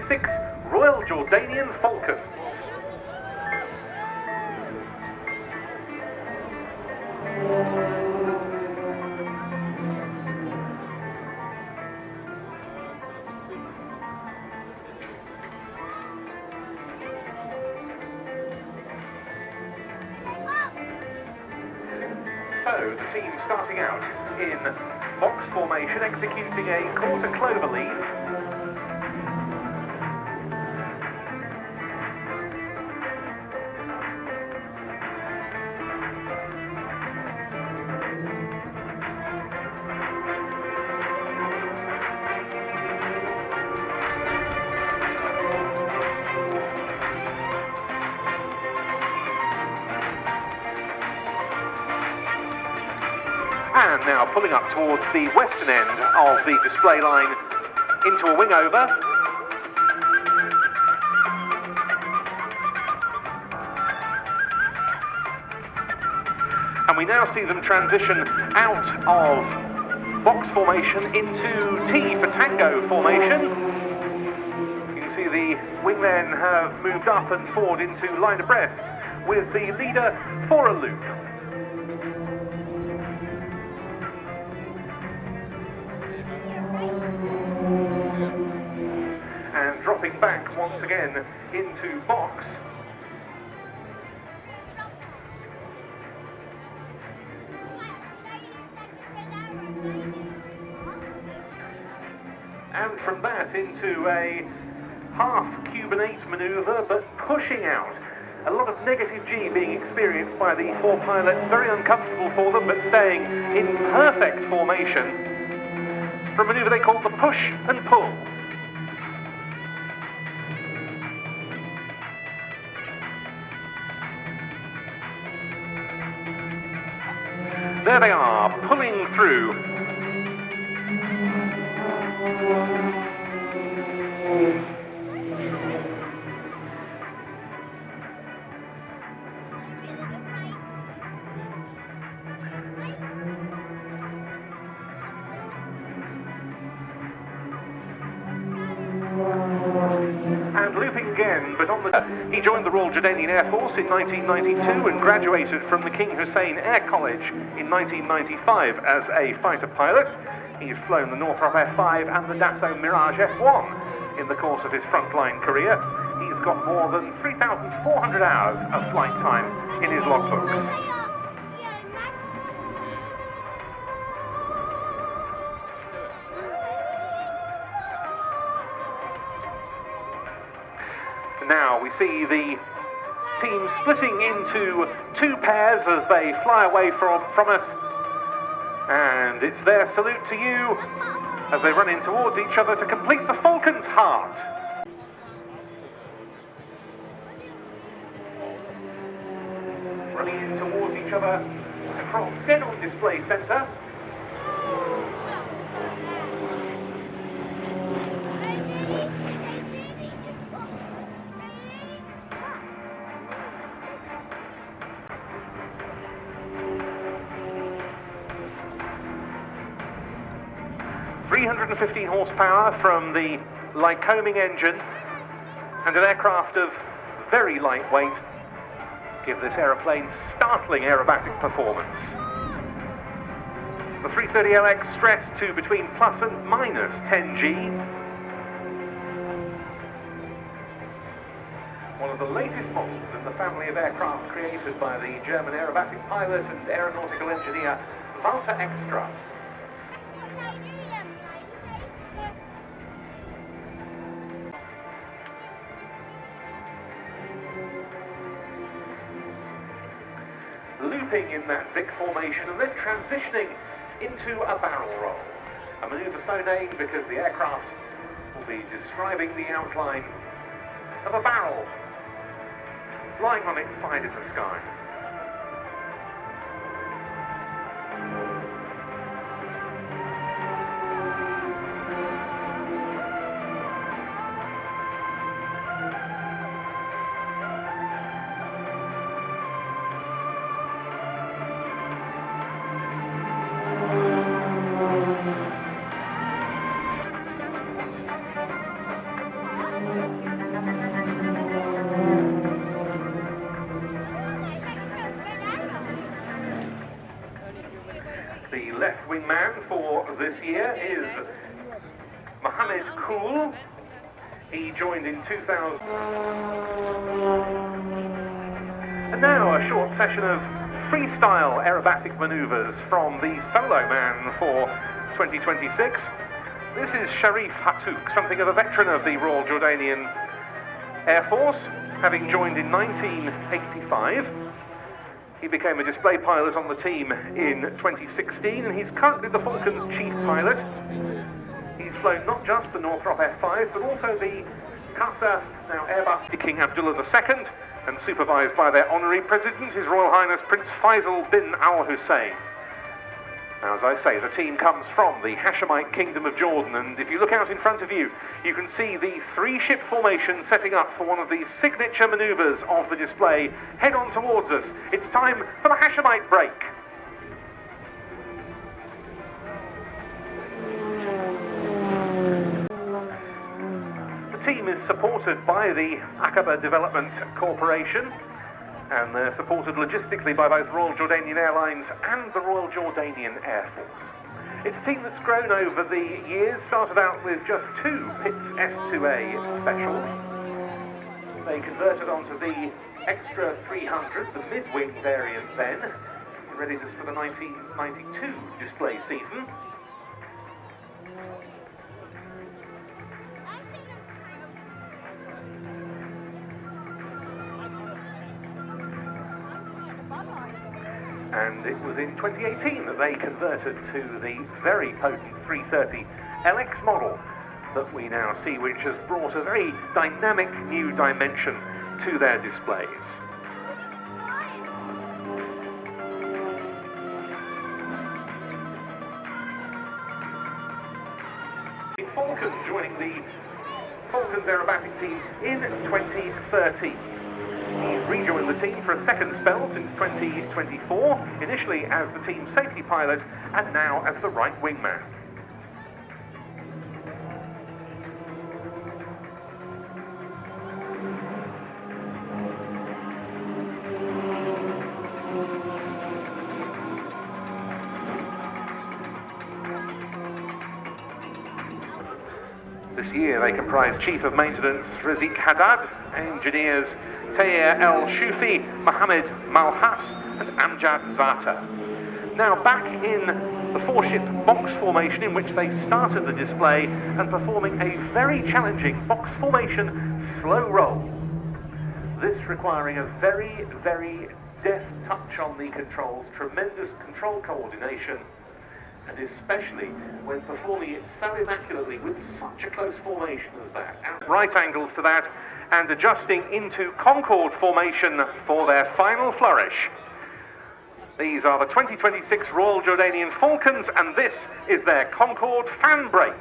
1996 Royal Jordanian Falcons. So, the team starting out in box formation, executing a quarter clover leaf. And now pulling up towards the western end of the display line into a wing over. And we now see them transition out of box formation into T for tango formation. You can see the wingmen have moved up and forward into line abreast with the leader for a loop. And dropping back once again into box. And from that into a half Cuban 8 manoeuvre, but pushing out. A lot of negative G being experienced by the four pilots, very uncomfortable for them, but staying in perfect formation for a manoeuvre they call the push and pull. There they are, pulling through. And looping again, but on the... He joined the Royal Jordanian Air Force in 1992 and graduated from the King Hussein Air College in 1995 as a fighter pilot. He's flown the Northrop F5 and the Dassault Mirage F1 in the course of his frontline career. He's got more than 3,400 hours of flight time in his logbooks. Now we see the team splitting into two pairs as they fly away from us. And it's their salute to you as they run in towards each other to complete the Falcon's heart. Running in towards each other to cross dead on display centre. .315 horsepower from the Lycoming engine and an aircraft of very lightweight give this aeroplane startling aerobatic performance. The 330LX stressed to between plus and minus 10 G. One of the latest models in the family of aircraft created by the German aerobatic pilot and aeronautical engineer Walter Extra. Looping in that Vic formation and then transitioning into a barrel roll. A manoeuvre so named because the aircraft will be describing the outline of a barrel lying on its side in the sky. The left wing man for this year is Mohammed Kool. He joined in 2000. And now a short session of freestyle aerobatic manoeuvres from the solo man for 2026. This is Sharif Hatouk, something of a veteran of the Royal Jordanian Air Force, having joined in 1985. He became a display pilot on the team in 2016, and he's currently the Falcons' chief pilot. He's flown not just the Northrop F5, but also the Casa, now Airbus King Abdullah II, and supervised by their honorary president, His Royal Highness Prince Faisal bin Al Hussein. Now, as I say, the team comes from the Hashemite Kingdom of Jordan, and if you look out in front of you, you can see the three-ship formation setting up for one of the signature manoeuvres of the display. Head on towards us. It's time for the Hashemite break. The team is supported by the Aqaba Development Corporation, and they're supported logistically by both Royal Jordanian Airlines and the Royal Jordanian Air Force. It's a team that's grown over the years, started out with just two Pitts S2A specials. They converted onto the Extra 300, the mid-wing variant then, in readiness for the 1992 display season. And it was in 2018 that they converted to the very potent 330 LX model that we now see, which has brought a very dynamic new dimension to their displays. Falcon joining the Falcons aerobatic team in 2013. He's rejoined the team for a second spell since 2024, initially as the team's safety pilot and now as the right wingman. This year they comprise Chief of Maintenance Razik Haddad, engineers Tayer El Shufi, Mohammed Malhas and Amjad Zata. Now back in the four-ship box formation in which they started the display and performing a very challenging box formation slow roll. This requiring a very, very deft touch on the controls, tremendous control coordination, and especially when performing it so immaculately with such a close formation as that. Right angles to that, and adjusting into Concorde formation for their final flourish. These are the 2026 Royal Jordanian Falcons, and this is their Concorde fan break.